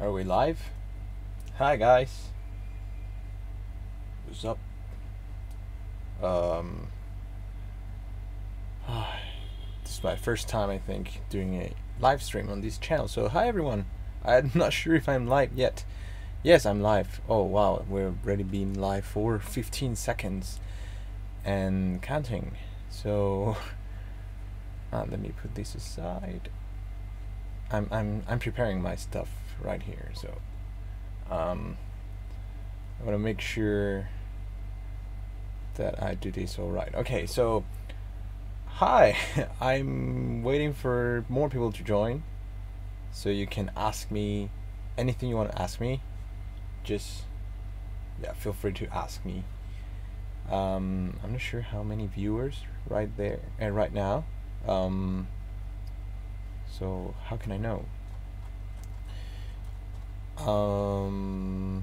Are we live? Hi guys. What's up? Um, this is my first time, I think, doing a live stream on this channel. So hi everyone. I'm not sure if I'm live yet. Yes, I'm live. Oh wow, we're already been live for 15 seconds and counting. So let me put this aside. I'm preparing my stuff right here. So I want to make sure that I do this all right. Okay, so hi. I'm waiting for more people to join, so you can ask me anything you want to ask me. Just feel free to ask me. I'm not sure how many viewers right there and right now. So how can I know? I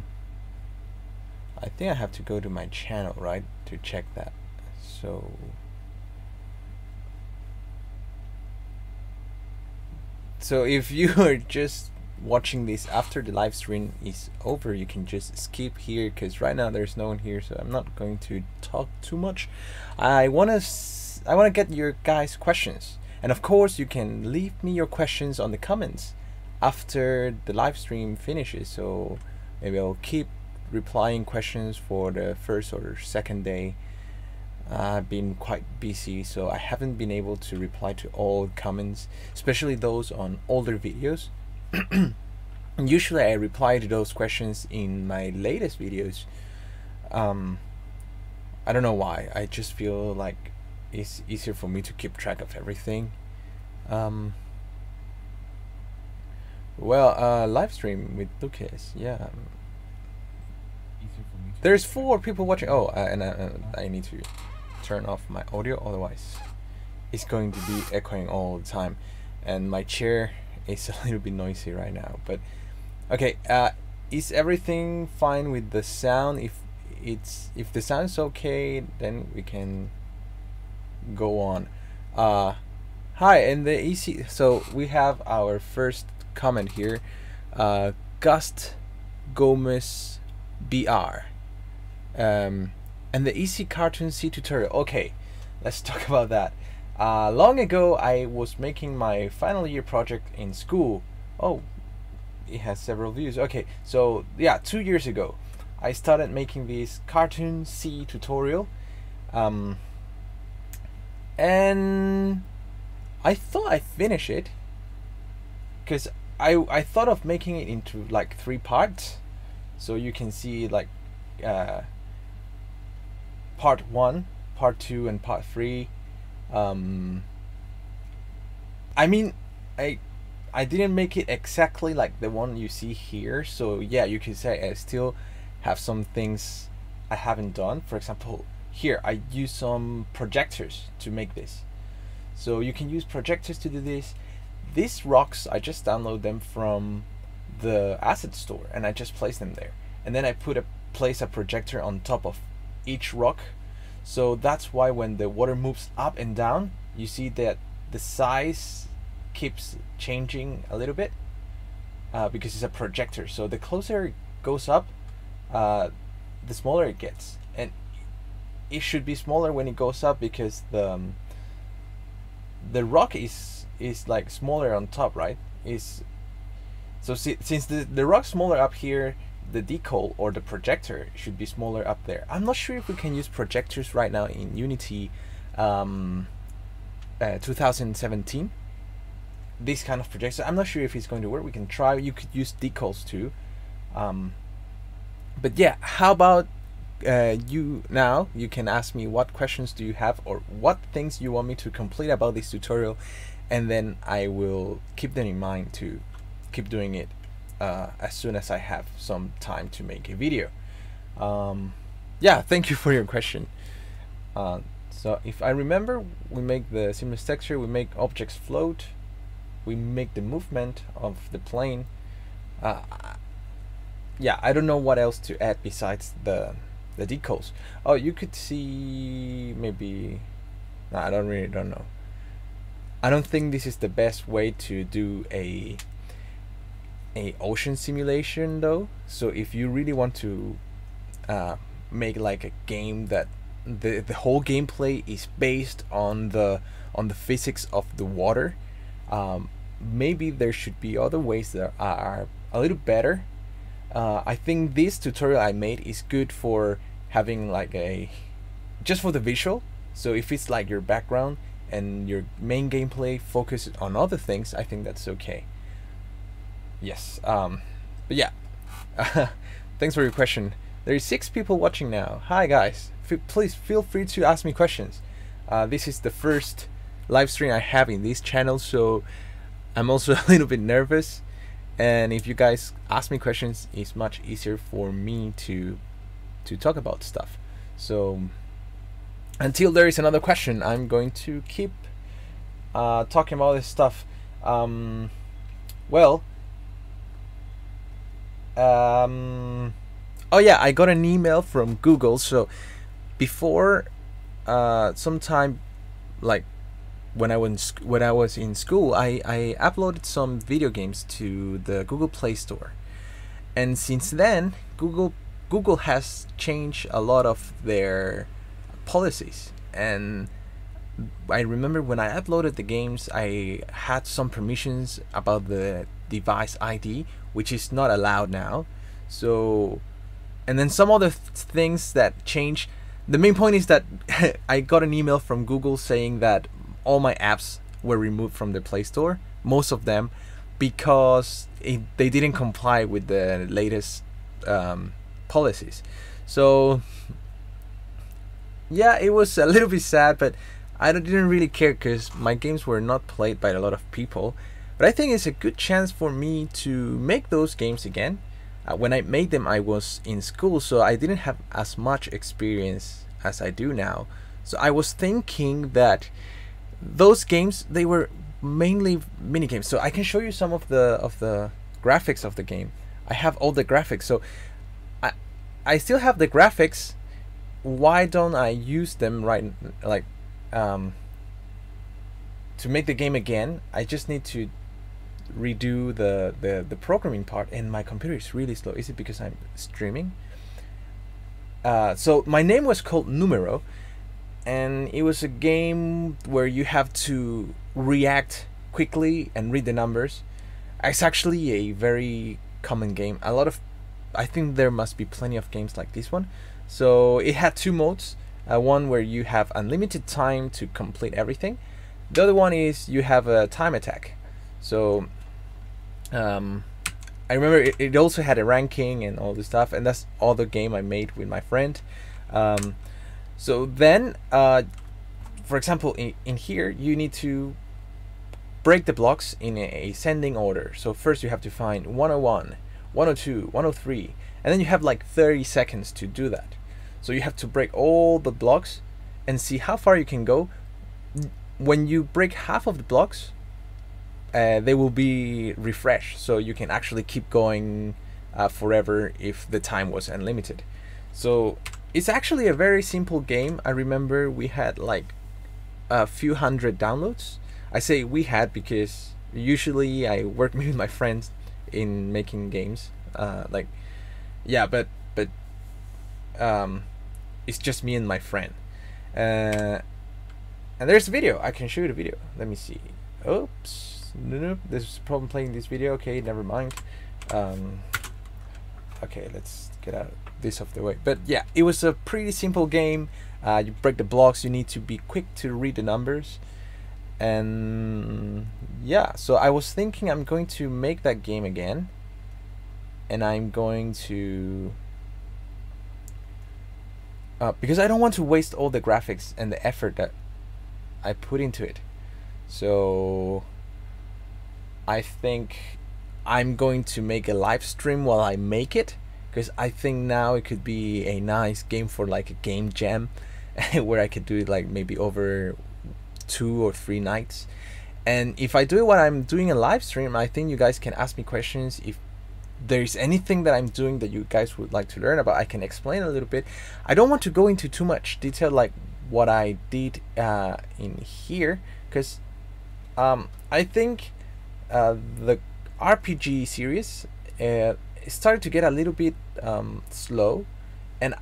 think I have to go to my channel, right, to check that. So if you are just watching this after the live stream is over, you can just skip here, because right now there's no one here, so I'm not going to talk too much. I want to get your guys' questions, and of course you can leave me your questions on the comments after the live stream finishes. So maybe I'll keep replying questions for the first or second day. I've been quite busy, so I haven't been able to reply to all comments, especially those on older videos. Usually I reply to those questions in my latest videos. I don't know why. I just feel like it's easier for me to keep track of everything. Live stream with Lucas, yeah. There's 4 people watching. Oh, and I need to turn off my audio, otherwise it's going to be echoing all the time, and my chair is a little bit noisy right now. But okay, is everything fine with the sound? If the sound's okay, then we can go on. Hi, and the EC. So we have our first comment here. Gust Gomez BR. And the Easy Cartoon C tutorial. Okay, let's talk about that. Long ago, I was making my final year project in school. Oh, it has several views. Okay, so yeah, 2 years ago, I started making this Cartoon C tutorial. And I thought I finished it, because I thought of making it into like 3 parts. So you can see like part 1, part 2, and part 3. I mean, I didn't make it exactly like the one you see here, so yeah, you can say I still have some things I haven't done. For example, here I use some projectors to make this, so you can use projectors to do this. These rocks, I just download them from the asset store, and I just place them there, and then I place a projector on top of each rock. So that's why when the water moves up and down, you see that the size keeps changing a little bit, because it's a projector. So the closer it goes up, the smaller it gets, and it should be smaller when it goes up, because the rock is like smaller on top, right? Since the rock's smaller up here, the decal or the projector should be smaller up there. I'm not sure if we can use projectors right now in Unity 2017. This kind of projector, I'm not sure if it's going to work. We can try. You could use decals too. But yeah, how about you now? You can ask me what questions do you have, or what things you want me to complete about this tutorial, and then I will keep them in mind to keep doing it as soon as I have some time to make a video. Yeah, thank you for your question. So if I remember, we make the seamless texture, we make objects float, we make the movement of the plane. Yeah, I don't know what else to add besides the decals. Oh, you could see maybe. No, I don't know. I don't think this is the best way to do a ocean simulation though. So if you really want to make like a game that the whole gameplay is based on the physics of the water, maybe there should be other ways that are a little better. I think this tutorial I made is good for having like just for the visual. So if it's like your background and your main gameplay focuses on other things, I think that's okay. Yes. But yeah. Thanks for your question. There is 6 people watching now. Hi guys. Please feel free to ask me questions. This is the first live stream I have in this channel, so I'm also a little bit nervous. And if you guys ask me questions, it's much easier for me to talk about stuff. So until there is another question, I'm going to keep talking about this stuff. Well, oh yeah, I got an email from Google. So before, sometime like when I was in school, I uploaded some video games to the Google Play Store, and since then Google has changed a lot of their policies. And I remember when I uploaded the games, I had some permissions about the device ID, which is not allowed now. So, and then some other things that changed. The main point is that I got an email from Google saying that all my apps were removed from the Play Store, most of them, because they didn't comply with the latest policies. So yeah, it was a little bit sad, but I didn't really care because my games were not played by a lot of people. But I think it's a good chance for me to make those games again. When I made them, I was in school, so I didn't have as much experience as I do now. So I was thinking that those games, they were mainly mini games. So I can show you some of the graphics of the game. I have all the graphics, so I still have the graphics. Why don't I use them right, like to make the game again? I just need to redo the programming part, and my computer is really slow. Is it because I'm streaming? So my name was called Numero, and it was a game where you have to react quickly and read the numbers. It's actually a very common game. I think there must be plenty of games like this one. So it had 2 modes. One where you have unlimited time to complete everything. The other one is you have a time attack. So I remember it also had a ranking and all this stuff, and that's all the game I made with my friend. So then, for example, in here, you need to break the blocks in a ascending order. So first you have to find 101, 102, 103, and then you have like 30 seconds to do that. So you have to break all the blocks and see how far you can go. When you break half of the blocks, they will be refreshed, so you can actually keep going forever if the time was unlimited. So it's actually a very simple game. I remember we had like a few hundred downloads. I say we had because usually I work with my friends in making games. It's just me and my friend. And there's a video. I can show you the video. Let me see. Oops. No, there's a problem playing this video. Okay, never mind. Okay, let's get out this off the way. But yeah, it was a pretty simple game. You break the blocks. You need to be quick to read the numbers. And yeah, so I was thinking I'm going to make that game again. And I'm going to... because I don't want to waste all the graphics and the effort that I put into it. So I think I'm going to make a live stream while I make it, because I think now it could be a nice game for like a game jam where I could do it like maybe over 2 or 3 nights. And if I do it while I'm doing a live stream, I think you guys can ask me questions. If there's anything that I'm doing that you guys would like to learn about, I can explain a little bit. I don't want to go into too much detail like what I did in here, because I think RPG series started to get a little bit slow, and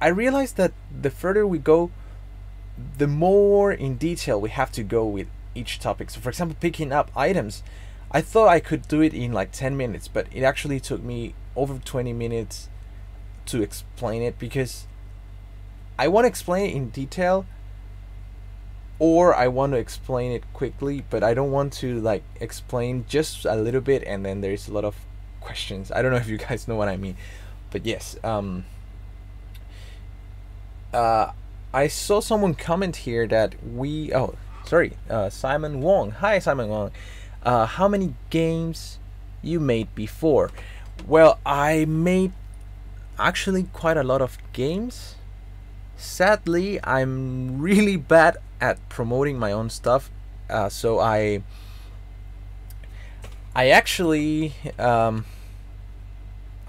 I realized that the further we go, the more in detail we have to go with each topic. So, for example, picking up items, I thought I could do it in like 10 minutes, but it actually took me over 20 minutes to explain it, because I want to explain it in detail, or I want to explain it quickly, but I don't want to like explain just a little bit and then there's a lot of questions. I don't know if you guys know what I mean, but yes. I saw someone comment here that Simon Wong. Hi, Simon Wong. How many games you made before? Well, I made actually quite a lot of games. Sadly, I'm really bad at promoting my own stuff, so I actually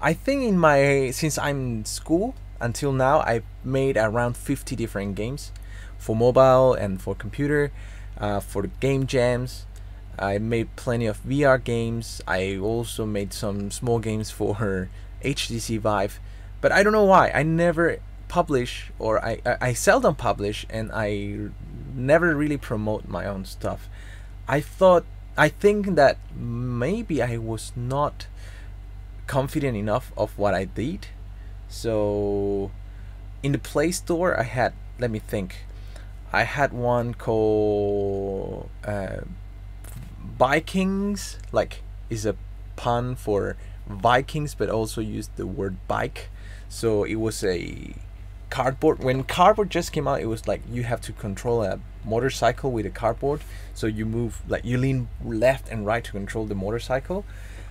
I think since I'm in school until now, I've made around 50 different games for mobile and for computer, for the game jams. I made plenty of VR games. I also made some small games for HTC Vive, but I don't know why I never publish, or I seldom publish, and I never really promote my own stuff. I think that maybe I was not confident enough of what I did. So in the Play Store, I had, let me think, I had one called Vikings, like is a pun for Vikings, but also used the word bike. So it was a cardboard. When cardboard just came out, it was like you have to control a motorcycle with a cardboard. So you move, like you lean left and right to control the motorcycle.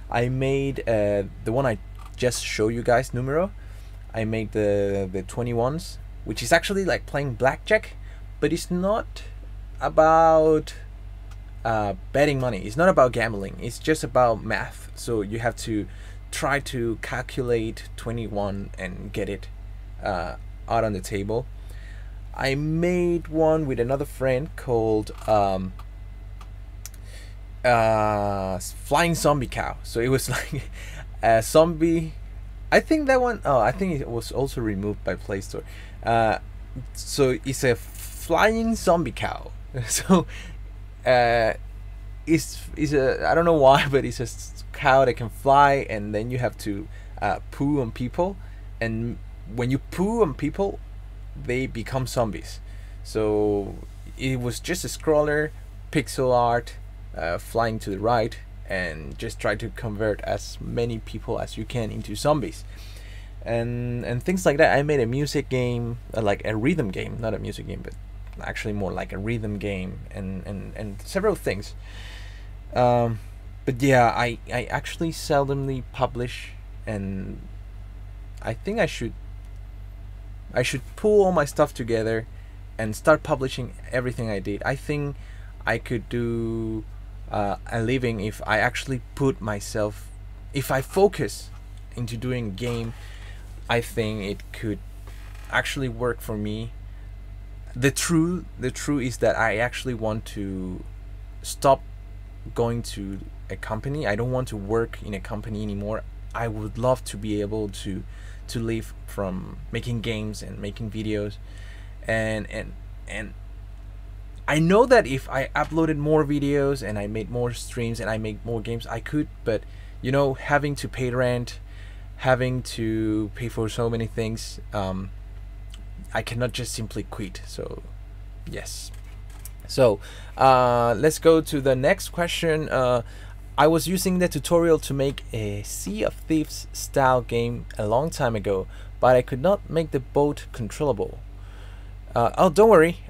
I made the one I just showed you guys, Numero. I made the 21s, which is actually like playing blackjack, but it's not about betting money. It's not about gambling. It's just about math. So you have to try to calculate 21 and get it out on the table. I made one with another friend called Flying Zombie Cow. So it was like a zombie. I think that one, I think it was also removed by Play Store. So it's a flying zombie cow. So it's a, I don't know why, but it's a cow that can fly, and then you have to poo on people, and when you poo on people, they become zombies. So it was just a scroller, pixel art, flying to the right, and just try to convert as many people as you can into zombies, and things like that. I made a music game, like a rhythm game, not a music game, but actually more like a rhythm game, and several things. But yeah, I actually seldomly publish, and I think I should pull all my stuff together and start publishing everything I did. I think I could do a living if I actually put myself, if I focus into doing a game. I think it could actually work for me. The truth is that I actually want to stop going to a company. I don't want to work in a company anymore. I would love to be able to live from making games and making videos, and I know that if I uploaded more videos and I made more streams and I make more games, I could, but you know, having to pay rent, having to pay for so many things, I cannot just simply quit. So yes. So let's go to the next question. I was using the tutorial to make a Sea of Thieves style game a long time ago, but I could not make the boat controllable. Oh, don't worry.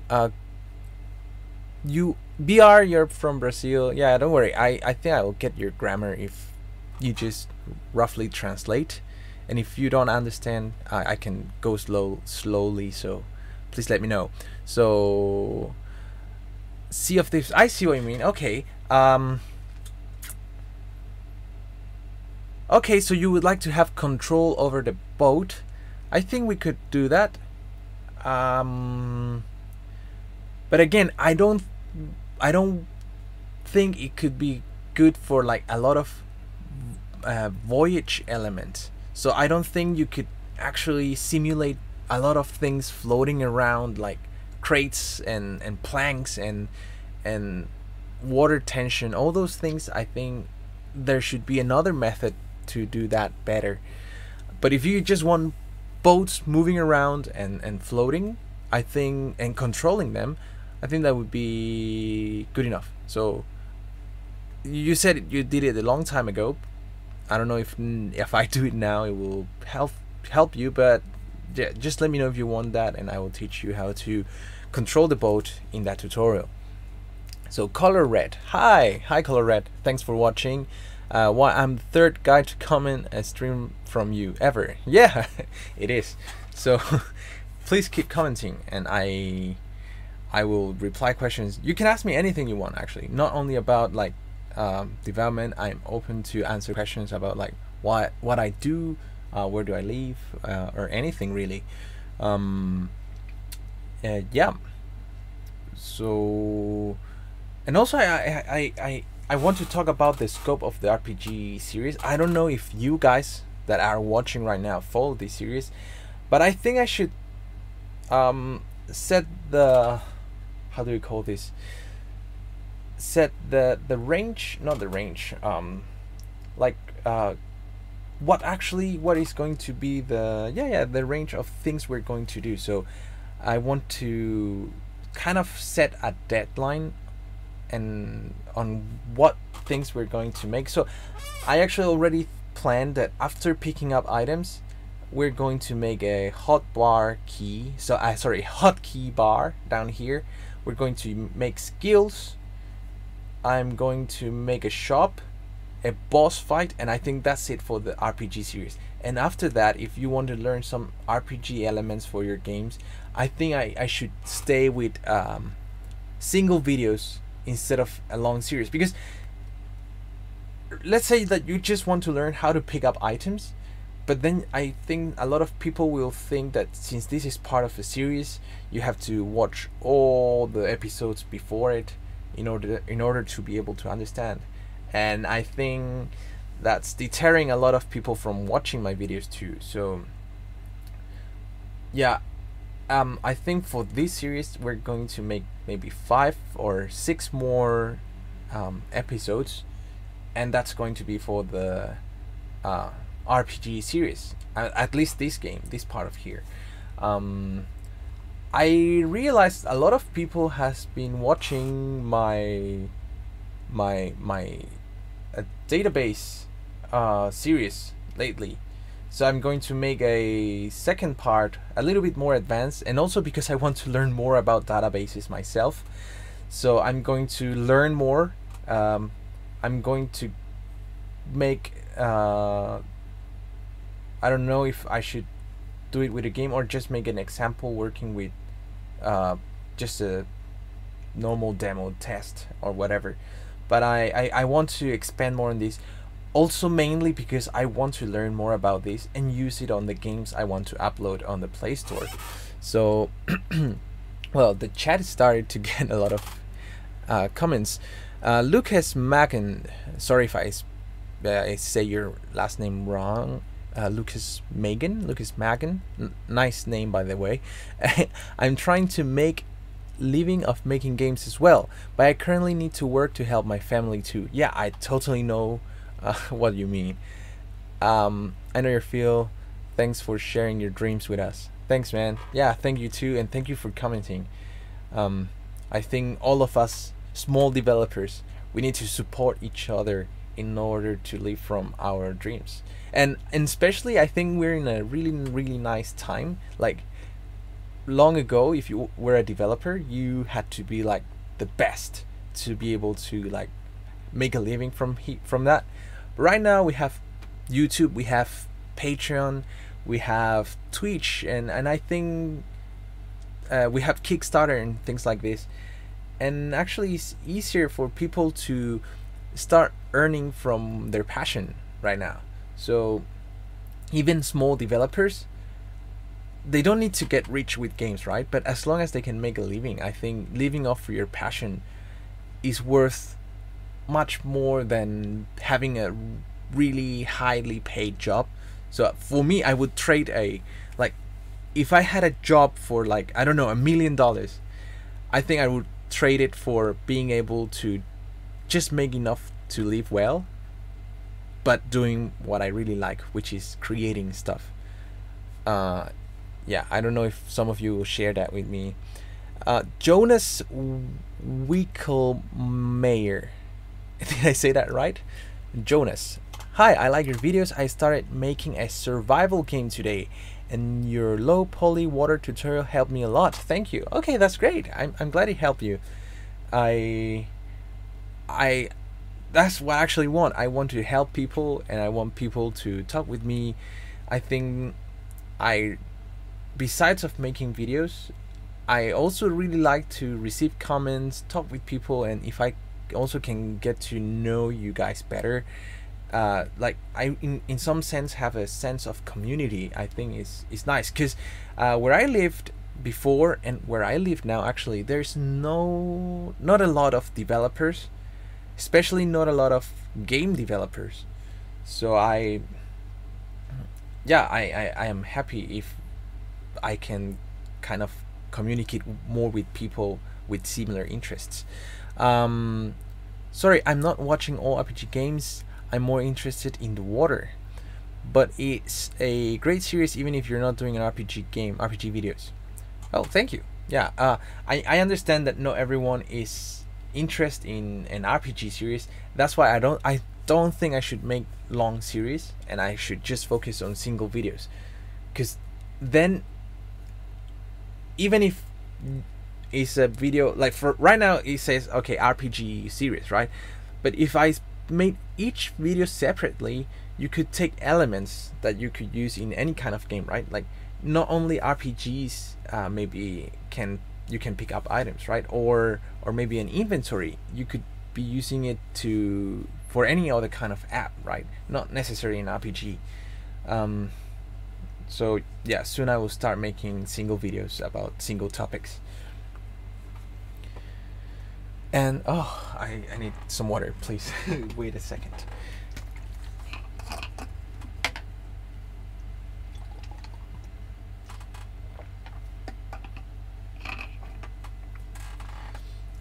You're from Brazil. Yeah, don't worry. I think I will get your grammar if you just roughly translate. And if you don't understand, I can go slowly. So please let me know. So Sea of Thieves. I see what you mean. Okay. Okay, so you would like to have control over the boat. I think we could do that. But again, I don't think it could be good for like a lot of voyage element. So I don't think you could actually simulate a lot of things floating around, like crates and planks and water tension, all those things. I think there should be another method to do that better. But if you just want boats moving around and floating, I think, and controlling them, I think that would be good enough. So you said you did it a long time ago. I don't know if I do it now it will help you, but yeah, just let me know if you want that, and I will teach you how to control the boat in that tutorial. So Color Red, hi Color Red, thanks for watching. Why I'm the third guy to comment a stream from you ever. Yeah, it is. So please keep commenting, and I will reply questions. You can ask me anything you want, actually, not only about like development. I'm open to answer questions about like what I do, where do I live, or anything really. Yeah. So, and also I want to talk about the scope of the RPG series. I don't know if you guys that are watching right now follow this series, but I think I should set the, how do we call this, set the range, not the range, like what is going to be the the range of things we're going to do. So I want to kind of set a deadline and on what things we're going to make. So I actually already planned that after picking up items, we're going to make a hotbar key. So hotkey bar down here. We're going to make skills. I'm going to make a shop, a boss fight, and I think that's it for the RPG series. And after that, if you want to learn some RPG elements for your games, I think I should stay with single videos instead of a long series. Because let's say that you just want to learn how to pick up items, but then I think a lot of people will think that since this is part of a series, you have to watch all the episodes before it in order to be able to understand. And I think that's deterring a lot of people from watching my videos too. So yeah, I think for this series we're going to make maybe 5 or 6 more episodes, and that's going to be for the RPG series, at least this game, this part of here. I realized a lot of people has been watching my database series lately, so I'm going to make a second part a little bit more advanced, and also because I want to learn more about databases myself. So I'm going to learn more. I'm going to make I don't know if I should do it with a game or just make an example working with just a normal demo test or whatever. But I want to expand more on this, also mainly because I want to learn more about this and use it on the games I want to upload on the Play Store. So well, the chat started to get a lot of comments. Lucas Magan, sorry if I say your last name wrong. Lucas Magan, nice name by the way. I'm trying to make living of making games as well, but I currently need to work to help my family too. Yeah, I totally know what you mean. I know your feel. Thanks for sharing your dreams with us. Thanks, man. Yeah, thank you too, and thank you for commenting. I think all of us small developers, we need to support each other in order to live from our dreams. And especially I think we're in a really nice time. Like long ago, if you were a developer, you had to be like the best to be able to like make a living from that. But right now we have YouTube, we have Patreon, we have Twitch, and I think we have Kickstarter and things like this. And actually it's easier for people to start earning from their passion right now. So even small developers, they don't need to get rich with games, right? But as long as they can make a living, I think living off your passion is worth much more than having a really highly paid job. So for me, I would trade a, like, if I had a job for like, I don't know, $1 million, I think I would trade it for being able to just make enough to live well, but doing what I really like, which is creating stuff. Yeah, I don't know if some of you will share that with me. Jonas Wickelmeyer, did I say that right? Jonas, hi, I like your videos. I started making a survival game today, and your low poly water tutorial helped me a lot. Thank you. Okay, that's great. I'm glad it helped you. I that's what I actually want. I want to help people, and I want people to talk with me. I think besides of making videos, I also really like to receive comments, talk with people, and if I also can get to know you guys better, like I in some sense have a sense of community. I think is nice, because where I lived before and where I live now, actually there's not a lot of developers, especially not a lot of game developers. So I am happy if I can kind of communicate more with people with similar interests. Sorry, I'm not watching all RPG games. I'm more interested in the water, but it's a great series even if you're not doing an RPG videos. Oh, thank you. Yeah, I understand that not everyone is interested in an RPG series. That's why I don't think I should make long series, and I should just focus on single videos, because then even if it's a video, like for right now it says okay RPG series, right? But if I made each video separately, you could take elements that you could use in any kind of game, right? Like not only RPGs, maybe you can pick up items, right? Or maybe an inventory, you could be using it for any other kind of app, right? Not necessarily an RPG. So yeah, soon I will start making single videos about single topics. And oh, I need some water, please. Wait a second.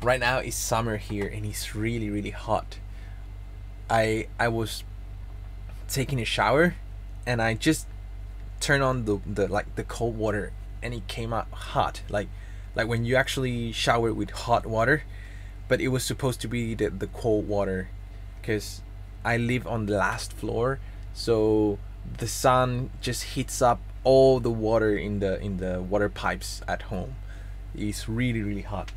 Right now it's summer here and it's really really hot. I was taking a shower and I just turned on the cold water and it came out hot, like when you actually shower with hot water, but it was supposed to be the cold water, because I live on the last floor, so the sun just heats up all the water in the water pipes at home. It's really really hot.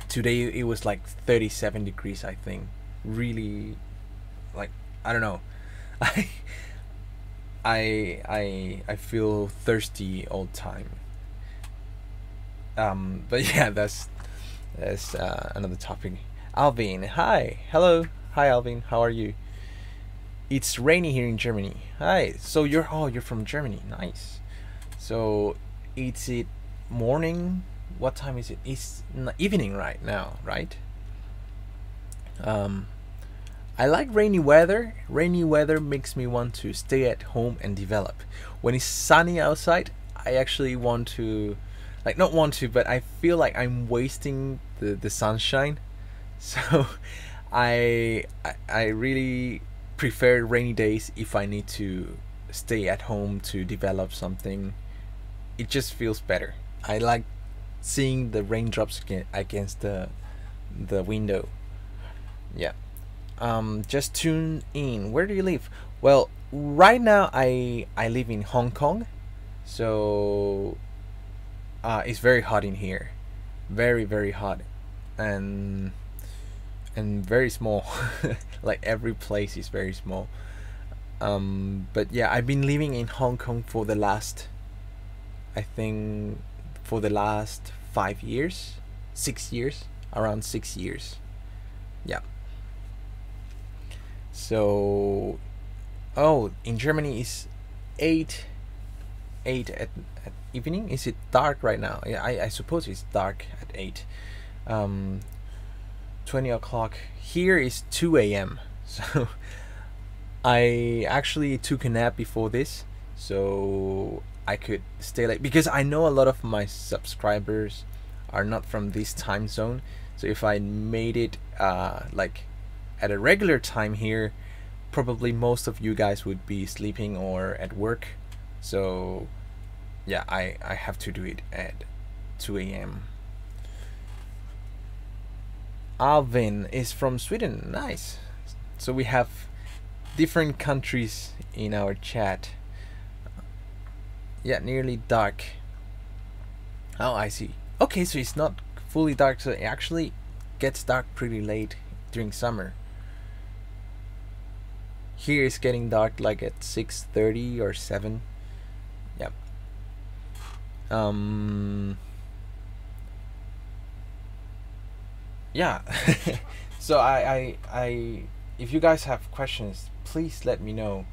Today it was like 37 degrees, I think. Really, like, I don't know. I feel thirsty all the time. But yeah, that's another topic. Alvin, hi, hello, hi Alvin, how are you? It's rainy here in Germany. Hi, so you're from Germany, nice. So is it morning? What time is it? It's evening right now, right? I like rainy weather. Rainy weather makes me want to stay at home and develop. When it's sunny outside, I actually want to, like, not want to, but I feel like I'm wasting the sunshine. So I really prefer rainy days if I need to stay at home to develop something. It just feels better. I like seeing the raindrops against the window. Yeah. Just tune in. Where do you live? Well, right now I live in Hong Kong, so it's very hot in here, very very hot, and very small. Like every place is very small. But yeah, I've been living in Hong Kong for the last, I think, for the last 5 years, 6 years, around 6 years. Yeah. So, oh, in Germany it's 8 at evening. Is it dark right now? Yeah, I suppose it's dark at 8. 20 o'clock here is 2 a.m. So I actually took a nap before this, so I could stay late because I know a lot of my subscribers are not from this time zone. So if I made it like at a regular time here, probably most of you guys would be sleeping or at work. So yeah, I have to do it at 2 a.m. Alvin is from Sweden. Nice. So we have different countries in our chat. Yeah, nearly dark. Oh, I see. Okay, so it's not fully dark, so it actually gets dark pretty late during summer. Here it's getting dark like at 6:30 or 7. Yep. Yeah. So I if you guys have questions, please let me know.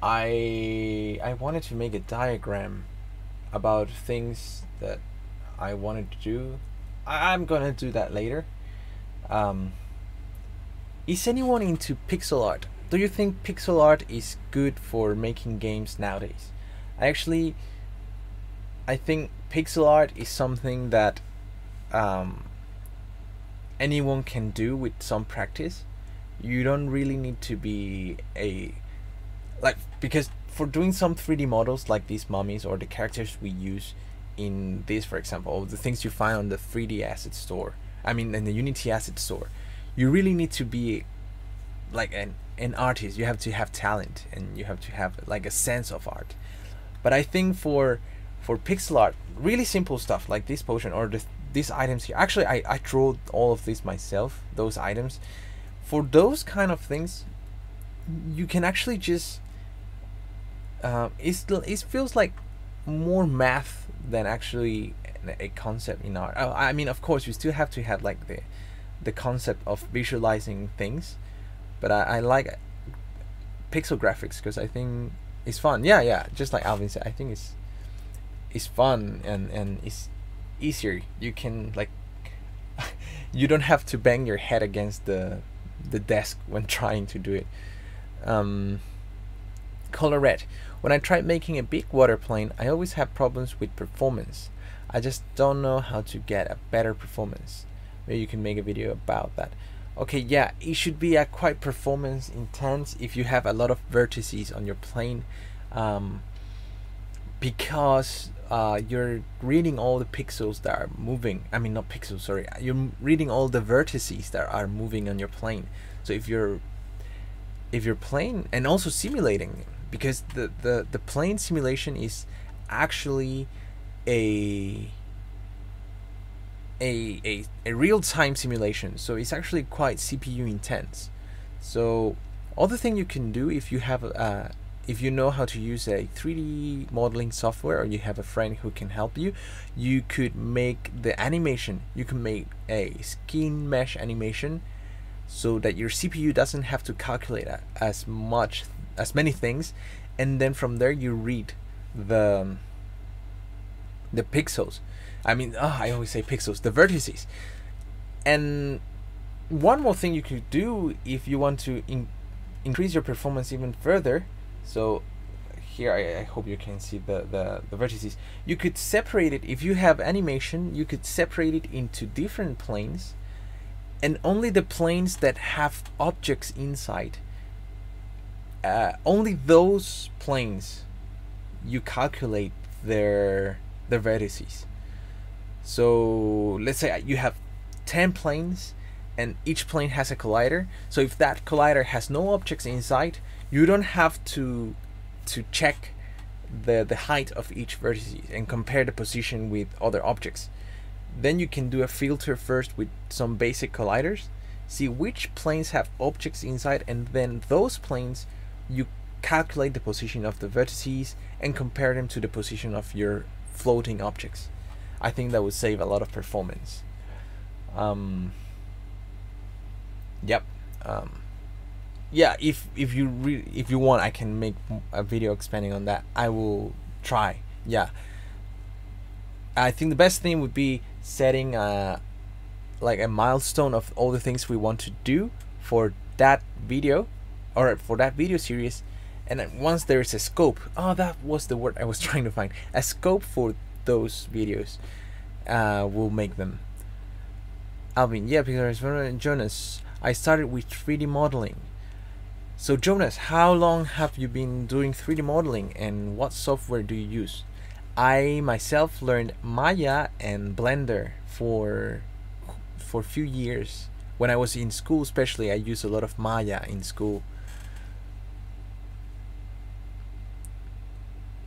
I wanted to make a diagram about things that I wanted to do. I'm gonna do that later. Is anyone into pixel art? Do you think pixel art is good for making games nowadays? I think pixel art is something that anyone can do with some practice. You don't really need to be because for doing some 3D models like these mummies or the characters we use in this, for example, or the things you find on the 3D asset store, in the Unity asset store, you really need to be like an artist. You have to have talent and you have to have like a sense of art. But I think for pixel art, really simple stuff like this potion or these items here. Actually, I drew all of this myself, those items. For those kind of things, you can actually just it feels like more math than actually a concept in art. Of course, you still have to have like the concept of visualizing things, but I like pixel graphics because I think it's fun. Yeah, just like Alvin said, I think it's fun and it's easier. You can like you don't have to bang your head against the desk when trying to do it. Color red. When I tried making a big water plane, I always have problems with performance. I just don't know how to get a better performance. Maybe you can make a video about that. Okay, yeah, it should be a quite performance intense if you have a lot of vertices on your plane, because you're reading all the pixels that are moving. Not pixels, sorry. You're reading all the vertices that are moving on your plane. So if you're playing and also simulating, because the plane simulation is actually a real-time simulation, so it's actually quite CPU intense. So other thing you can do, if you have if you know how to use a 3D modeling software or you have a friend who can help you, you could make the animation. You can make a skin mesh animation so that your CPU doesn't have to calculate as many things, and then from there you read the pixels. I always say pixels, the vertices. And one more thing you could do if you want to increase your performance even further. So here I hope you can see the vertices. You could separate it. If you have animation, you could separate it into different planes, and only the planes that have objects inside, only those planes you calculate their vertices. So let's say you have 10 planes and each plane has a collider. So if that collider has no objects inside, you don't have to check the height of each vertices and compare the position with other objects. Then you can do a filter first with some basic colliders, see which planes have objects inside, and then those planes you calculate the position of the vertices and compare them to the position of your floating objects. I think that would save a lot of performance. Yep. Yeah, if you want, I can make a video expanding on that. I will try. Yeah, I think the best thing would be setting like a milestone of all the things we want to do for that video, or for that video series. And then once there is a scope, oh, that was the word I was trying to find, a scope for those videos, we'll make them. Alvin, yeah, because Jonas, I started with 3D modeling. So Jonas, how long have you been doing 3D modeling, and what software do you use? I myself learned Maya and Blender for a few years. When I was in school especially, I used a lot of Maya in school.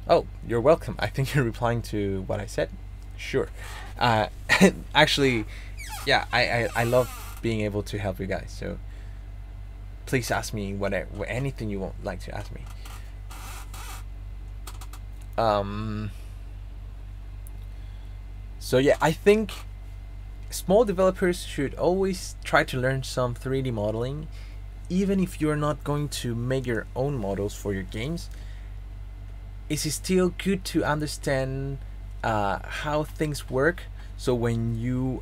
Oh, you're welcome. I think you're replying to what I said. Sure. Actually, yeah, I love being able to help you guys. So please ask me whatever, anything you would like to ask me. So yeah, I think small developers should always try to learn some 3D modeling, even if you're not going to make your own models for your games. It is still good to understand how things work, so when you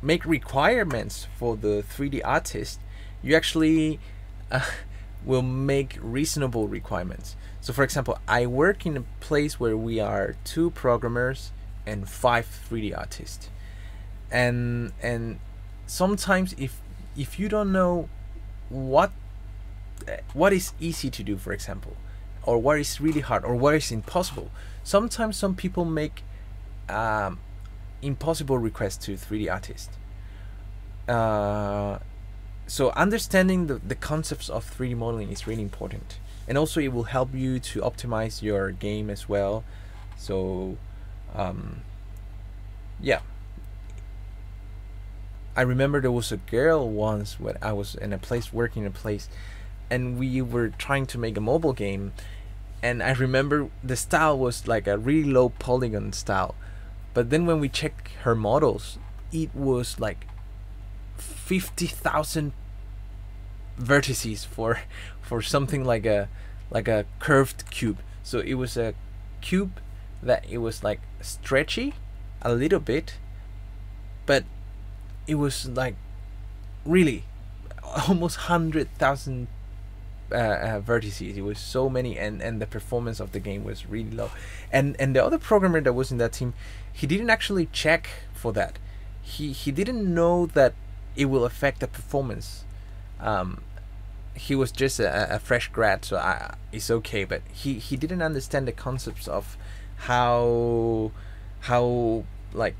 make requirements for the 3D artist, you actually will make reasonable requirements. So for example, I work in a place where we are 2 programmers and 5 3D artists, and sometimes if you don't know what is easy to do, for example, or what is really hard, or what is impossible, sometimes some people make impossible requests to 3D artists. So understanding the concepts of 3D modeling is really important, and also it will help you to optimize your game as well. So yeah, I remember there was a girl once when I was in a place, working in a place, and we were trying to make a mobile game, and I remember the style was like a really low polygon style, but then when we checked her models, it was like 50,000 vertices for something like a curved cube. So it was a cube that it was like stretchy a little bit, but it was like really almost 100,000 vertices. It was so many, and the performance of the game was really low. And the other programmer that was in that team, he didn't actually check for that. He didn't know that it will affect the performance. He was just a fresh grad, so it's okay. But he didn't understand the concepts of how like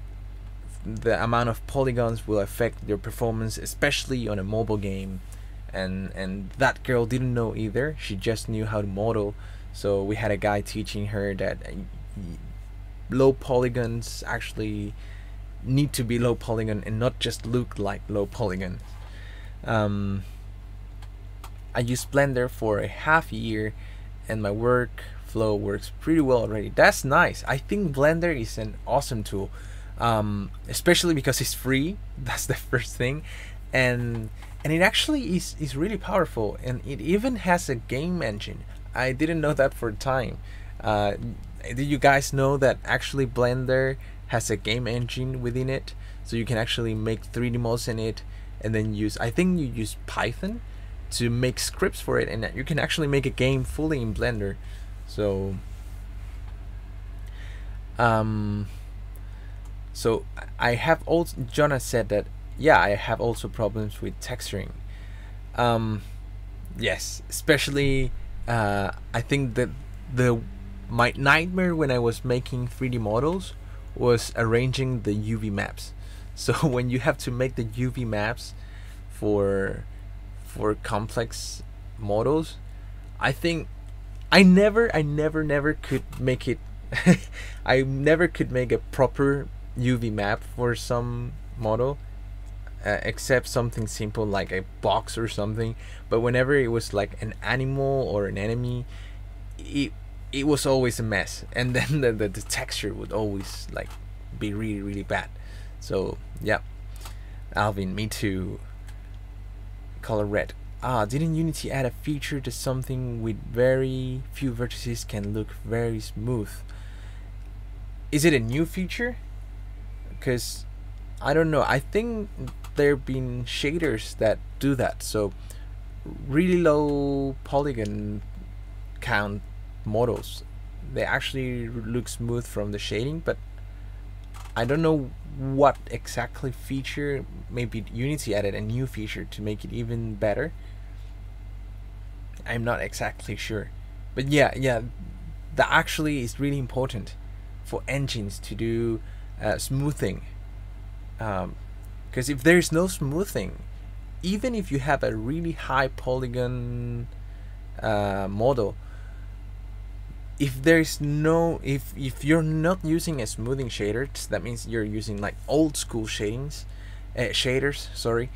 the amount of polygons will affect your performance, especially on a mobile game. And that girl didn't know either. She just knew how to model. So we had a guy teaching her that low polygons actually need to be low polygon and not just look like low polygon. I used Blender for a half year, and my workflow works pretty well already. That's nice. I think Blender is an awesome tool, especially because it's free. That's the first thing, and it actually is really powerful, and it even has a game engine. I didn't know that for a time. Did you guys know that actually Blender has a game engine within it, so you can actually make 3D models in it, and then I think you use Python to make scripts for it, and you can actually make a game fully in Blender. So so I have also, Jonas said that, yeah, I have also problems with texturing. Yes, especially I think that my nightmare when I was making 3D models was arranging the UV maps. So when you have to make the UV maps for complex models, I think I never could make it. I never could make a proper UV map for some model, except something simple like a box or something. But whenever it was like an animal or an enemy, it was always a mess, and then the texture would always like be really bad. So yeah, Alvin, me too. Color red. Didn't Unity add a feature that something with very few vertices can look very smooth? Is it a new feature? Because I don't know. I think there have been shaders that do that. So really low polygon count models, they actually look smooth from the shading, but I don't know what exactly feature. Maybe Unity added a new feature to make it even better. I'm not exactly sure, but yeah, that actually is really important for engines to do smoothing. Because if there is no smoothing, even if you have a really high polygon model, if there's no, if you're not using a smoothing shader, that means you're using like old school shaders, sorry,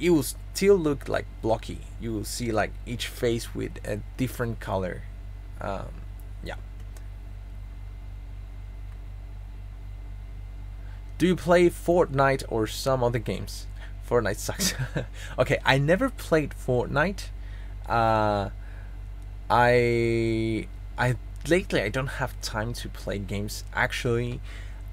it will still look like blocky. You will see like each face with a different color. Yeah. Do you play Fortnite or some other games? Fortnite sucks. Okay, I never played Fortnite. I lately I don't have time to play games actually.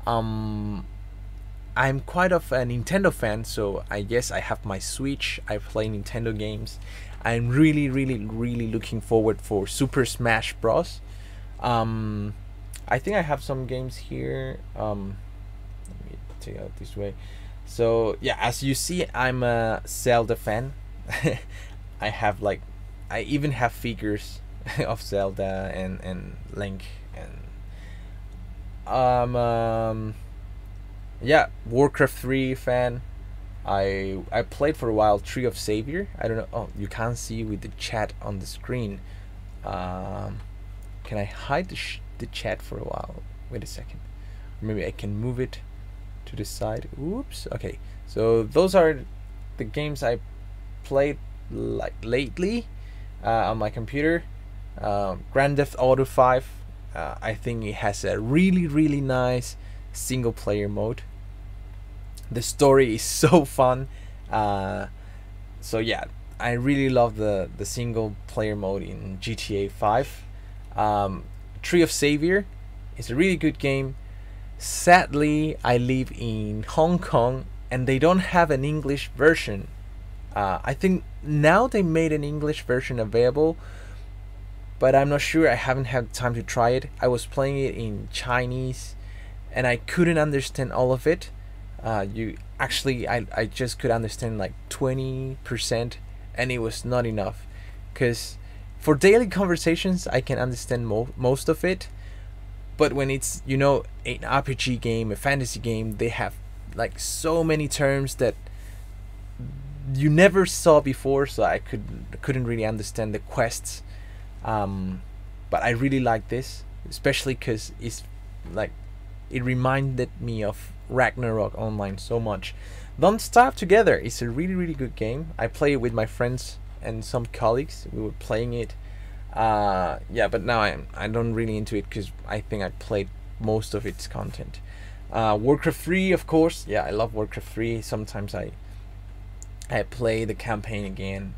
I'm quite of a Nintendo fan, so I guess I have my Switch. I play Nintendo games. I'm really looking forward for Super Smash Bros. I think I have some games here. Let me take it out this way. So yeah, as you see, I'm a Zelda fan. I have like, I even have figures of Zelda and Link, and yeah, Warcraft 3 fan. I played for a while Tree of Savior. I don't know. Oh, you can't see with the chat on the screen. Can I hide the chat for a while? Wait a second. Maybe I can move it to the side. Oops. Okay. So those are the games I played like lately on my computer. Grand Theft Auto 5. I think it has a really nice single player mode. The story is so fun. So yeah, I really love the single player mode in GTA 5. Tree of Savior is a really good game. Sadly, I live in Hong Kong and they don't have an English version. I think now they made an English version available, but I'm not sure. I haven't had time to try it. I was playing it in Chinese and I couldn't understand all of it. I just could understand like 20%, and it was not enough, because for daily conversations I can understand most of it, but when it's, you know, an RPG game, a fantasy game, they have like so many terms that you never saw before, so I couldn't really understand the quests. But I really like this, especially because it's like, it reminded me of Ragnarok Online so much. Don't Starve Together is a really good game. I play it with my friends and some colleagues. We were playing it. Yeah, but now I don't really into it because I think I played most of its content. Warcraft 3, of course. Yeah, I love Warcraft 3. Sometimes I play the campaign again.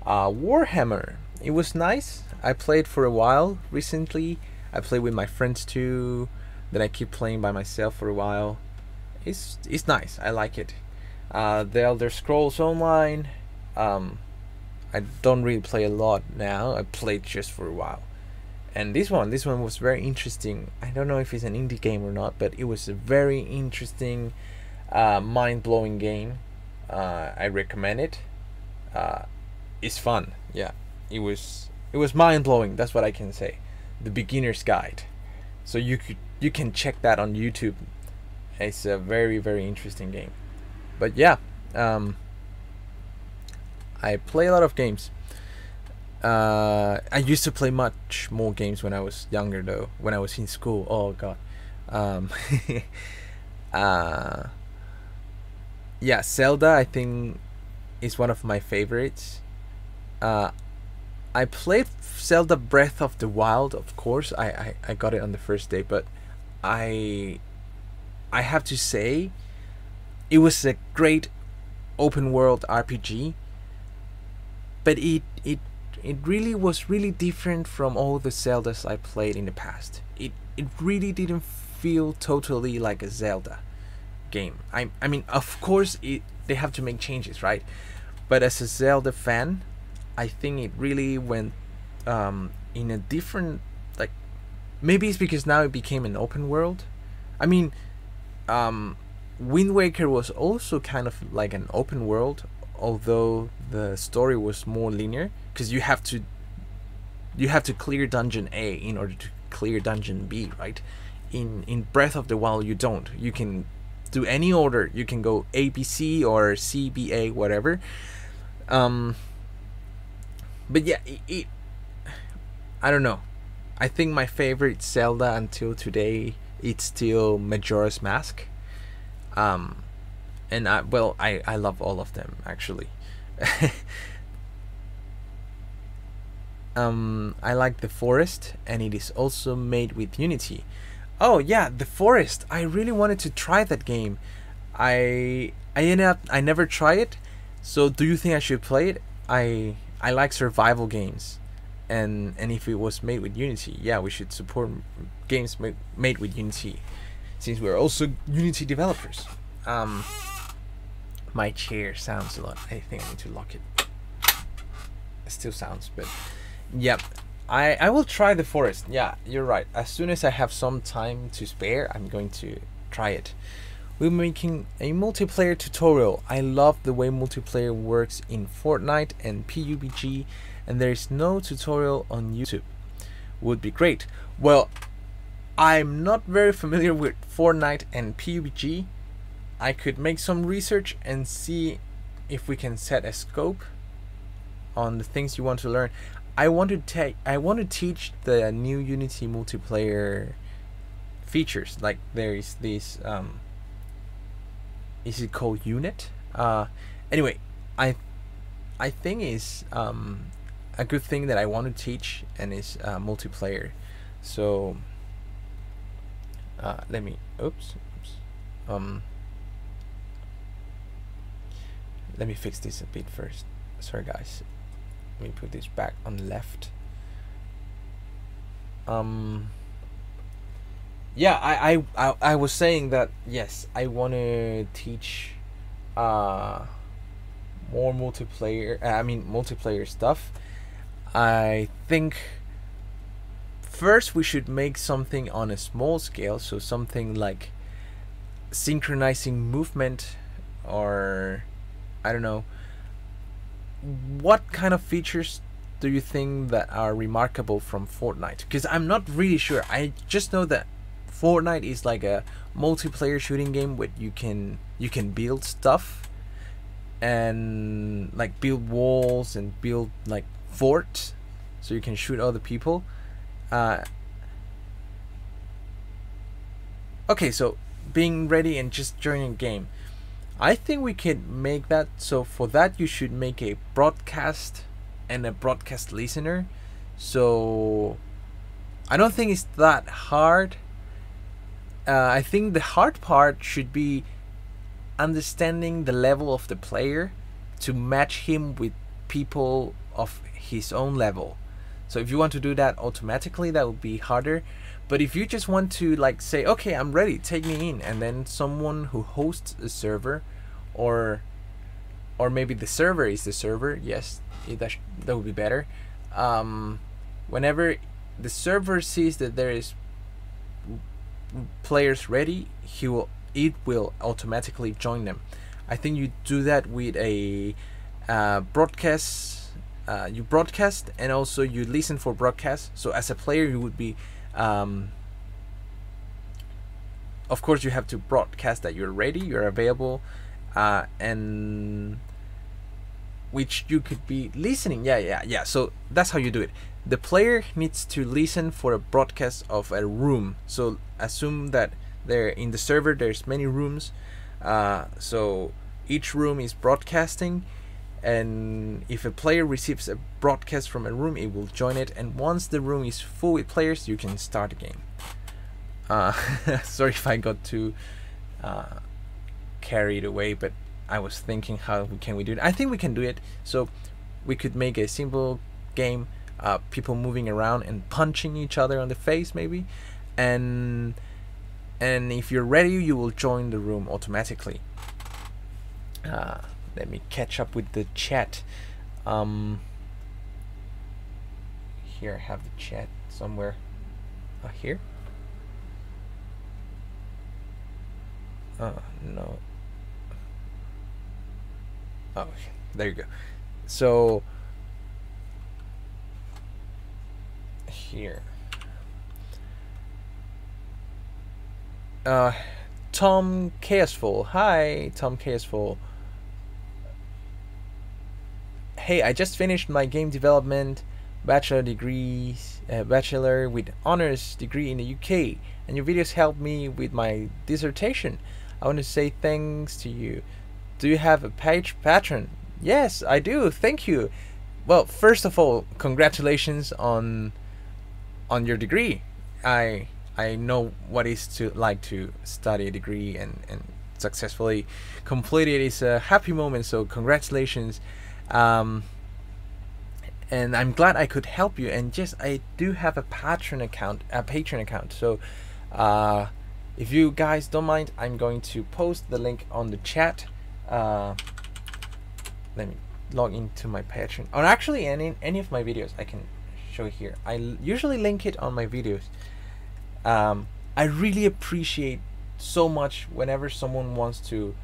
Warhammer. It was nice. I played for a while recently. I played with my friends too. Then I keep playing by myself for a while. It's nice. I like it. The Elder Scrolls Online. I don't really play a lot now. I played just for a while. And this one was very interesting. I don't know if it's an indie game or not, but it was a very interesting, mind-blowing game. I recommend it. It's fun. Yeah, it was mind-blowing. That's what I can say. The Beginner's Guide. So you can check that on YouTube. It's a very interesting game. But yeah, I play a lot of games. I used to play much more games when I was younger, though. When I was in school. Oh god. Yeah, Zelda, I think, is one of my favorites. I played Zelda Breath of the Wild, of course. I got it on the first day, but I have to say it was a great open world RPG, but it really was really different from all the Zeldas I played in the past. It really didn't feel totally like a Zelda. game. I mean, of course, they have to make changes, right? But as a Zelda fan, I think it really went in a different, like, maybe it's because now it became an open world. I mean, Wind Waker was also kind of like an open world, although the story was more linear, because you have to clear dungeon A in order to clear dungeon B, right? In Breath of the Wild, you don't. You can do any order. You can go A B C or C B A, whatever. But yeah, I don't know. I think my favorite Zelda until today, it's still Majora's Mask. And I love all of them, actually. I like the forest, and it is also made with Unity. Oh yeah, the forest. I really wanted to try that game. I never tried it. So do you think I should play it? I like survival games, and if it was made with Unity, yeah, we should support games made with Unity, since we're also Unity developers. My chair sounds a lot. I think I need to lock it. It still sounds, but yep. I will try the forest. Yeah, you're right. As soon as I have some time to spare, I'm going to try it. We're making a multiplayer tutorial. I love the way multiplayer works in Fortnite and PUBG, and there is no tutorial on YouTube. Would be great. Well, I'm not very familiar with Fortnite and PUBG. I could make some research and see if we can set a scope on the things you want to learn. I want to teach the new Unity multiplayer features. Like there is this is it called Unit? Anyway, I think is a good thing that I want to teach, and is multiplayer. So let me let me fix this a bit first. Sorry guys. Let me put this back on the left. Yeah, I was saying that yes, I want to teach more multiplayer stuff. I think first we should make something on a small scale, so something like synchronizing movement, or I don't know. What kind of features do you think that are remarkable from Fortnite? Because I'm not really sure. I just know that Fortnite is like a multiplayer shooting game where you can build stuff, and like build walls and build like forts, so you can shoot other people. Okay, so being ready and just joining game. I think we can make that. So for that, you should make a broadcast and a broadcast listener. So I don't think it's that hard. I think the hard part should be understanding the level of the player to match him with people of his own level. So if you want to do that automatically, that would be harder. But if you just want to like say, okay, I'm ready, take me in, and then someone who hosts a server, or maybe the server is the server, yes, that would be better. Whenever the server sees that there is players ready, it will automatically join them. I think you do that with a broadcast. You broadcast, and also you listen for broadcast. So as a player, you would be of course you have to broadcast that you're ready, you're available, and which you could be listening. Yeah. So that's how you do it. The player needs to listen for a broadcast of a room. So assume that there in the server there's many rooms, so each room is broadcasting, and if a player receives a broadcast from a room, it will join it, and once the room is full with players, you can start the game. Sorry if I got too carried away, but I was thinking, how can we do it? I think we can do it. So we could make a simple game, people moving around and punching each other on the face maybe, and and if you're ready, you will join the room automatically. Let me catch up with the chat. Here I have the chat somewhere. Here. No. Oh, there you go. So here. Tom Chaosful. Hi, Tom Chaosful. Hey, I just finished my game development bachelor with honors degree in the UK, and your videos helped me with my dissertation. I want to say thanks to you. Do you have a patron? Yes, I do. Thank you. Well, first of all, congratulations on your degree. I know what it's like to study a degree and successfully complete it. It's a happy moment, so congratulations. And I'm glad I could help you. And just, I do have a Patreon account. So if you guys don't mind, I'm going to post the link on the chat. Let me log into my Patreon. Or actually, any of my videos I can show here. I usually link it on my videos. I really appreciate so much whenever someone wants to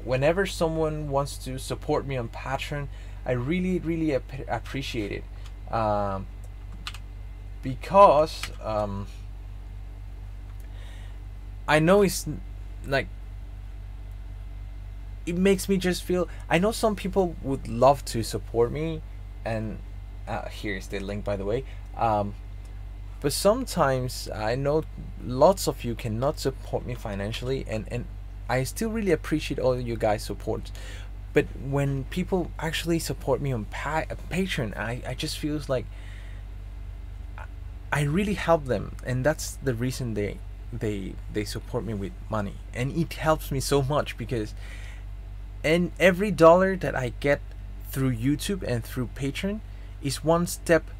whenever someone wants to support me on Patreon. I really appreciate it, because I know it's like, it makes me just feel, I know some people would love to support me, and here's the link, by the way. But sometimes I know lots of you cannot support me financially, and I still really appreciate all of you guys' support. But when people actually support me on Patreon, I just feels like I really help them, and that's the reason they support me with money. And it helps me so much, because every dollar that I get through YouTube and through Patreon is one step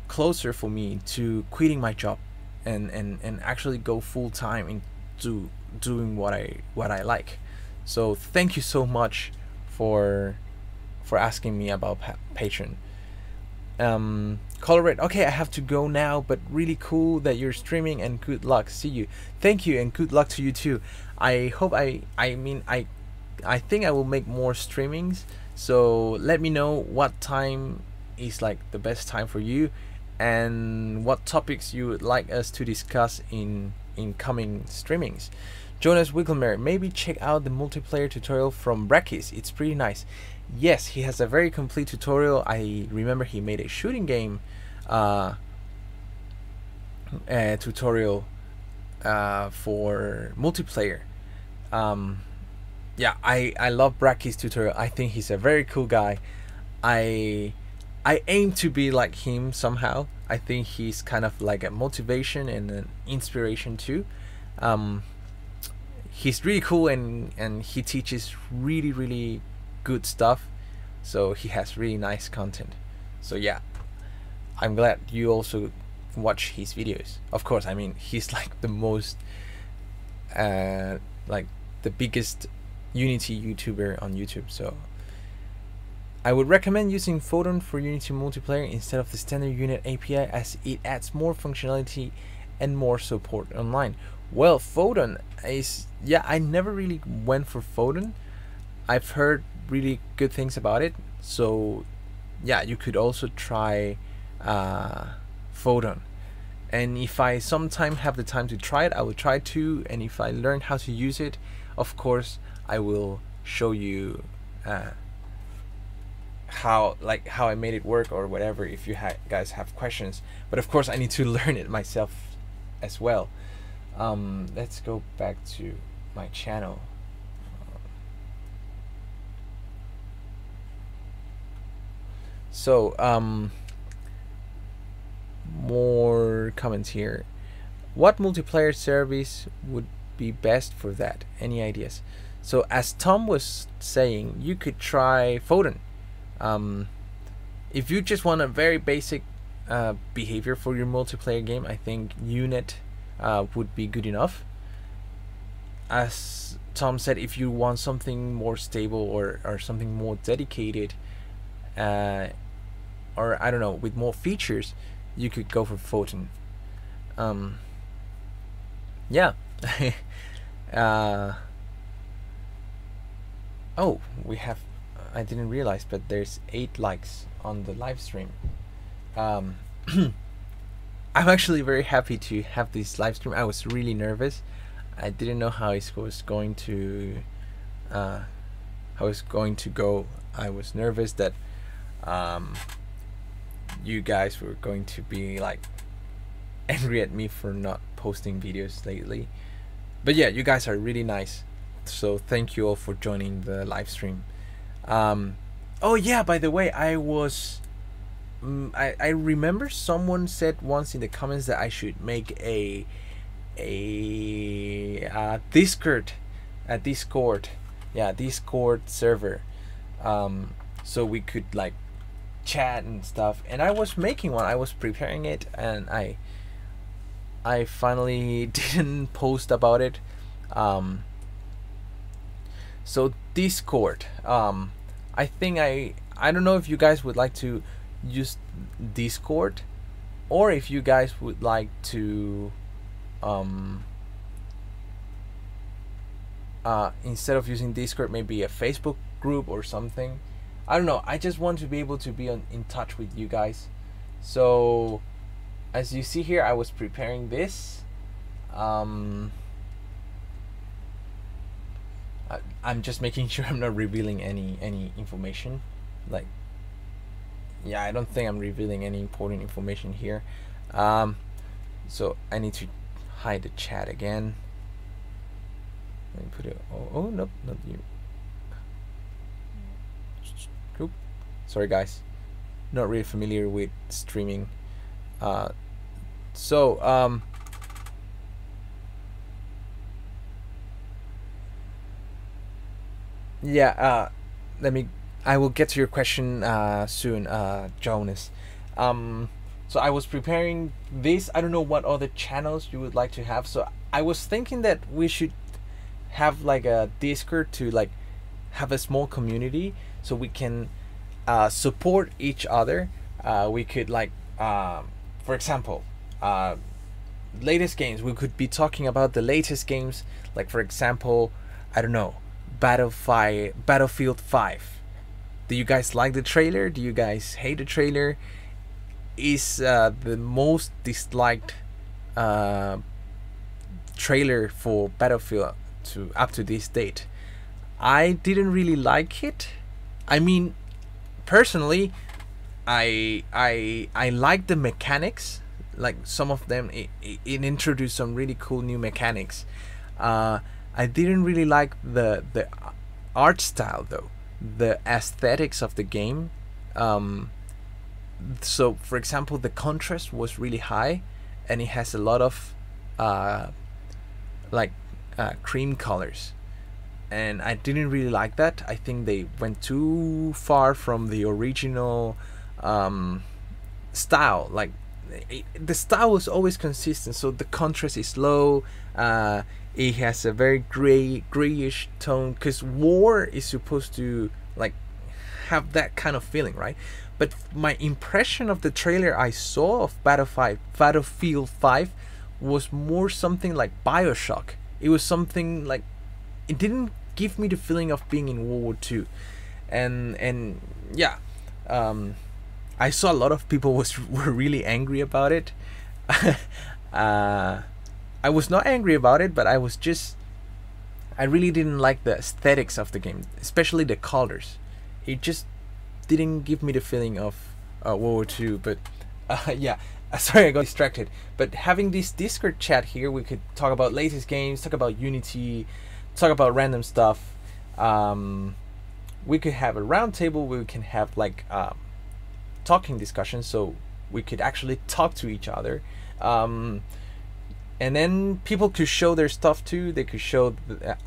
closer for me to quitting my job and actually go full time into doing what I like. So thank you so much for asking me about Patreon. Colorado, okay, I have to go now, but really cool that you're streaming, and good luck. See you. Thank you, and good luck to you too. I hope I think I will make more streamings, so let me know what time is like the best time for you, and what topics you would like us to discuss in coming streamings. Jonas Wigglemer, maybe check out the multiplayer tutorial from Brakis. It's pretty nice. Yes, he has a very complete tutorial. I remember he made a shooting game tutorial for multiplayer. Yeah, I love Brakis tutorial. I think he's a very cool guy. I aim to be like him somehow. I think he's kind of like a motivation and an inspiration too. He's really cool, and he teaches really good stuff, so he has really nice content. So yeah, I'm glad you also watch his videos. Of course, I mean, he's like the most like the biggest Unity YouTuber on YouTube, so I would recommend using Photon for Unity multiplayer instead of the standard Unity API, as it adds more functionality and more support online. Well, Photon is, yeah, I never really went for Photon. I've heard really good things about it, so yeah, you could also try Photon. And if I sometime have the time to try it, I will try to, and if I learn how to use it, of course I will show you how I made it work or whatever, if you guys have questions. But of course I need to learn it myself as well. Let's go back to my channel. So more comments here. What multiplayer service would be best for that? Any ideas? So as Tom was saying, you could try Photon. If you just want a very basic behavior for your multiplayer game, I think Unit would be good enough. As Tom said, if you want something more stable or something more dedicated, or I don't know, with more features, you could go for Photon. Yeah. Oh, we have, I didn't realize, but there's 8 likes on the live stream. I'm actually very happy to have this live stream. I was really nervous. I didn't know how it was going to go. I was nervous that you guys were going to be like angry at me for not posting videos lately. But yeah, you guys are really nice, so thank you all for joining the live stream. Oh yeah, by the way, I remember someone said once in the comments that I should make a Discord server, so we could like chat and stuff. And I was making one, I was preparing it, and I finally didn't post about it. So Discord, I think I don't know if you guys would like to use Discord, or if you guys would like to instead of using Discord, maybe a Facebook group or something. I don't know, I just want to be able to be in touch with you guys. So as you see here, I was preparing this. I'm just making sure I'm not revealing any information. Like, yeah, I don't think I'm revealing any important information here. So I need to hide the chat again. Let me put it. Oh nope, not you. Oop. Sorry guys, not really familiar with streaming. Yeah, I will get to your question soon, Jonas. So I was preparing this. I don't know what other channels you would like to have. So I was thinking that we should have like a Discord to like have a small community, so we can support each other. We could like, for example, latest games. We could be talking about the latest games. Like for example, I don't know, Battlefield 5. Do you guys like the trailer? Do you guys hate the trailer? Is the most disliked trailer for Battlefield up to this date. I didn't really like it. I mean, personally, I like the mechanics. Like some of them, it introduced some really cool new mechanics. I didn't really like the art style though, the aesthetics of the game. So for example, the contrast was really high, and it has a lot of cream colors, and I didn't really like that. I think they went too far from the original style. Like the style was always consistent, so the contrast is low. It has a very grayish tone, because war is supposed to like have that kind of feeling, right? But my impression of the trailer I saw of Battlefield 5 was more something like BioShock. It was something like, it didn't give me the feeling of being in World War II. And yeah, I saw a lot of people were really angry about it. I was not angry about it, but I really didn't like the aesthetics of the game, especially the colors. It just didn't give me the feeling of World War II. But yeah, sorry, I got distracted. But having this Discord chat here, we could talk about latest games, talk about Unity, talk about random stuff. We could have a round table where we can have like talking discussions, so we could actually talk to each other. And then people could show their stuff too. They could show,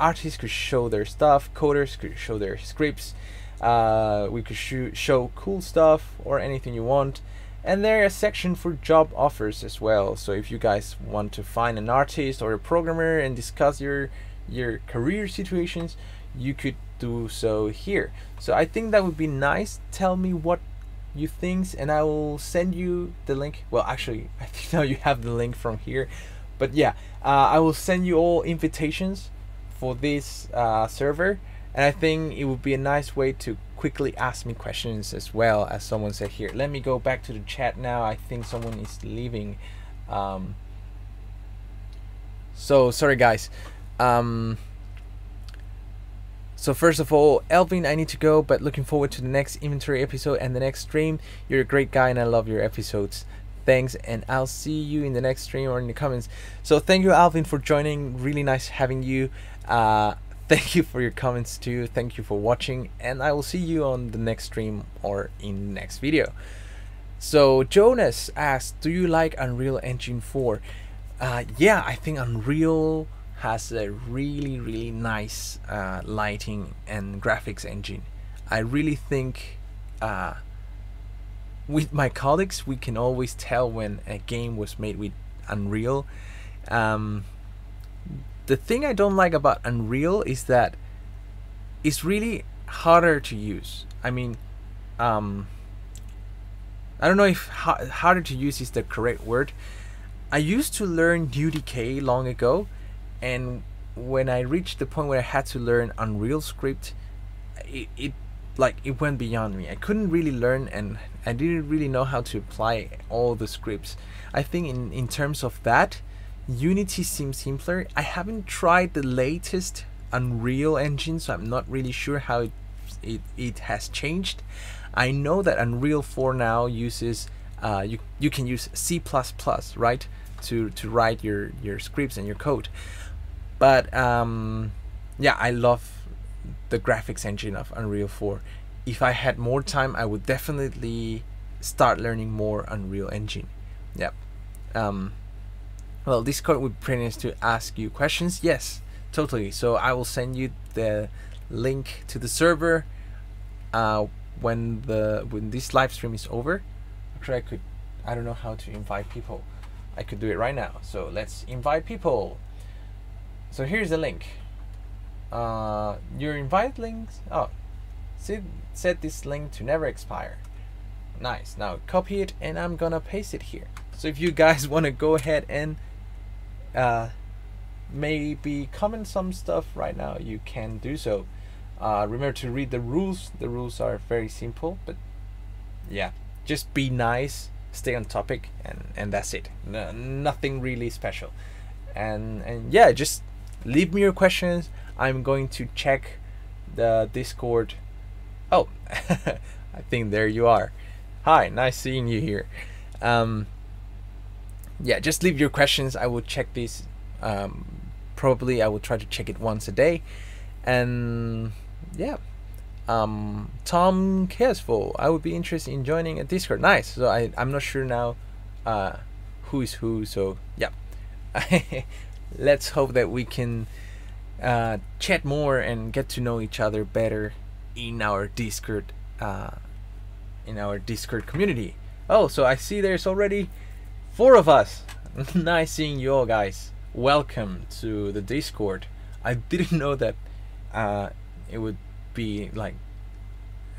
artists could show their stuff, coders could show their scripts. We could show cool stuff or anything you want. and there's a section for job offers as well. So if you guys want to find an artist or a programmer and discuss your career situations, you could do so here. So I think that would be nice. Tell me what you think, and I will send you the link. Well, actually, I think now you have the link from here, but yeah, I will send you all invitations for this server, and I think it would be a nice way to quickly ask me questions as well, as someone said here. Let me go back to the chat now. I think someone is leaving. So sorry guys. So first of all, Elvin, I need to go, but looking forward to the next inventory episode and the next stream. You're a great guy and I love your episodes. Thanks, and I'll see you in the next stream or in the comments. So thank you, Alvin, for joining. Really nice having you. Thank you for your comments too. Thank you for watching, and I will see you on the next stream or in the next video. So Jonas asked, do you like Unreal Engine 4? Yeah, I think Unreal has a really nice lighting and graphics engine. I really think with my colleagues we can always tell when a game was made with Unreal. The thing I don't like about Unreal is that it's really harder to use. I mean, I don't know if harder to use is the correct word. I used to learn UDK long ago, and when I reached the point where I had to learn Unreal Script, it went beyond me. I couldn't really learn, and I didn't really know how to apply all the scripts. I think in terms of that, Unity seems simpler. I haven't tried the latest Unreal Engine, so I'm not really sure how it has changed. I know that Unreal 4 now uses you can use C++, right, to write your scripts and your code. But yeah, I love the graphics engine of Unreal 4. If I had more time, I would definitely start learning more Unreal Engine. Yep. Well, Discord would be pretty nice to ask you questions. Yes, totally. So I will send you the link to the server when this live stream is over. Actually, I don't know how to invite people. I could do it right now. So let's invite people. So here's the link. Your invite links. Oh, set this link to never expire. Nice. Now copy it, and I'm gonna paste it here. So if you guys want to go ahead and maybe comment some stuff right now, you can do so. Remember to read the rules. The rules are very simple, but yeah, just be nice, stay on topic, and that's it. Nothing really special. And yeah, just leave me your questions. I'm going to check the Discord. Oh, I think there you are. Hi, nice seeing you here. Yeah, just leave your questions. I will check this. Probably I will try to check it once a day. And yeah, Tom Caseful, I would be interested in joining a Discord. Nice. So I'm not sure now who is who. So yeah, let's hope that we can chat more and get to know each other better in our Discord community. Oh, so I see there's already 4 of us. Nice seeing you all, guys. Welcome to the Discord. I didn't know that it would be like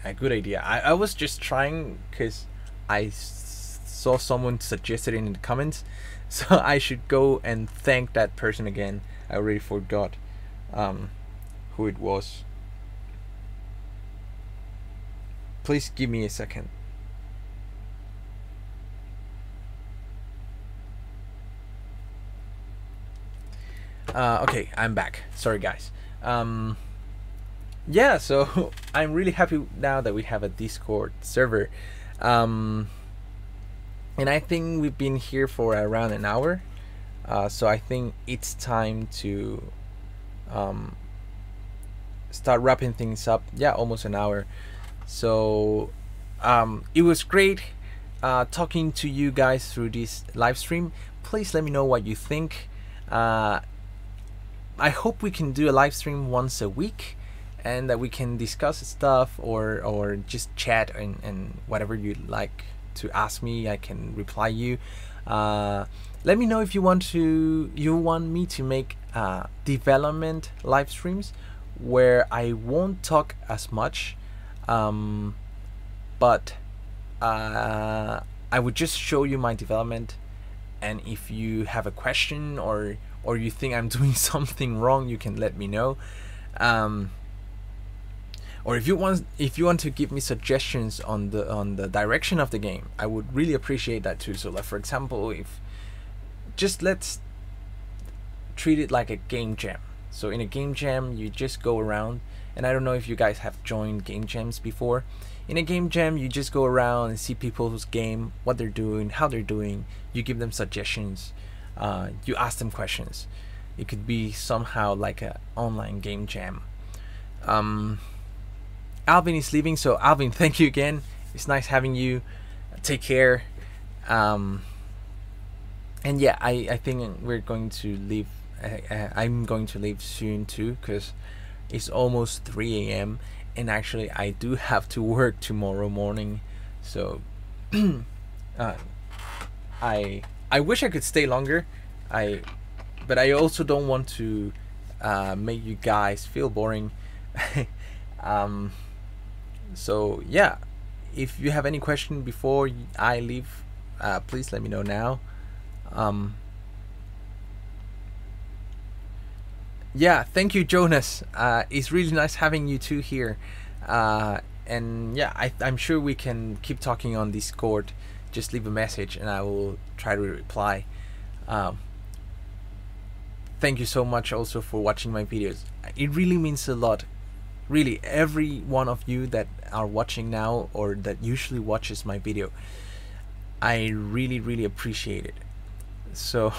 a good idea. I was just trying because I saw someone suggested in the comments, so I should go and thank that person again. I already forgot who it was. Please give me a second. Okay, I'm back. Sorry guys. Yeah, so I'm really happy now that we have a Discord server. And I think we've been here for around an hour. So I think it's time to start wrapping things up. Yeah, almost an hour. So it was great talking to you guys through this live stream. Please let me know what you think. I hope we can do a live stream once a week, and that we can discuss stuff or just chat and whatever you like to ask me, I can reply you. Let me know if you want me to make development live streams where I won't talk as much, but I would just show you my development, and if you have a question or you think I'm doing something wrong, you can let me know. Or if you want to give me suggestions on the direction of the game, I would really appreciate that too. So like, for example, let's treat it like a game jam. So in a game jam, you just go around, and I don't know if you guys have joined game jams before. In a game jam, you just go around and see people's game, what they're doing, how they're doing. You give them suggestions. You ask them questions. It could be somehow like an online game jam. Alvin is leaving, so Alvin, thank you again. It's nice having you. Take care. And yeah, I think we're going to leave. I'm going to leave soon too, because it's almost 3 a.m. and actually I do have to work tomorrow morning. So I wish I could stay longer. But I also don't want to make you guys feel boring. So yeah, if you have any question before I leave, please let me know now. Yeah, thank you, Jonas. It's really nice having you two here. And yeah, I'm sure we can keep talking on Discord. Just leave a message and I will try to reply. Thank you so much also for watching my videos. It really means a lot. Really, every one of you that are watching now or that usually watches my video, I really appreciate it. So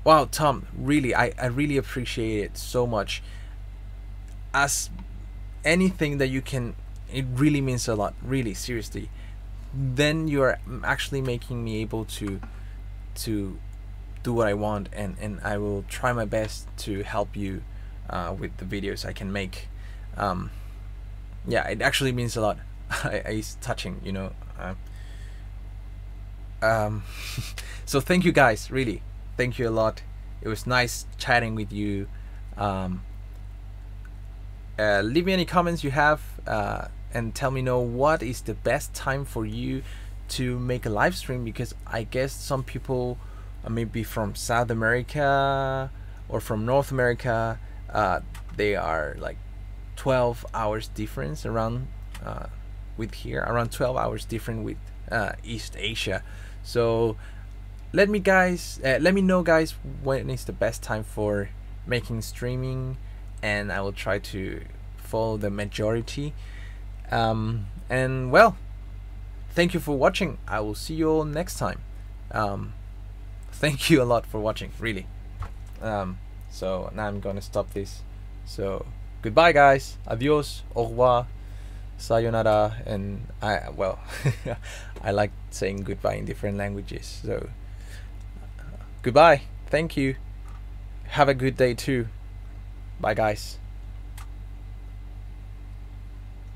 wow, Tom, really, I really appreciate it so much. As anything that you can, it really means a lot, really, seriously. Then you are actually making me able to do what I want, and I will try my best to help you with the videos I can make. Yeah, it actually means a lot. It's touching, you know. So thank you guys, really, thank you a lot. It was nice chatting with you. Leave me any comments you have, and tell me what is the best time for you to make a live stream, because I guess some people maybe from South America or from North America, they are like 12 hours difference around with here, around 12 hours different with East Asia. So let me know guys when is the best time for making streaming, and I will try to follow the majority. And well, thank you for watching. I will see you all next time. Thank you a lot for watching, really. So now I'm gonna stop this. So goodbye guys, adios, au revoir, sayonara, and well I like saying goodbye in different languages. So goodbye, thank you, have a good day too. Bye guys.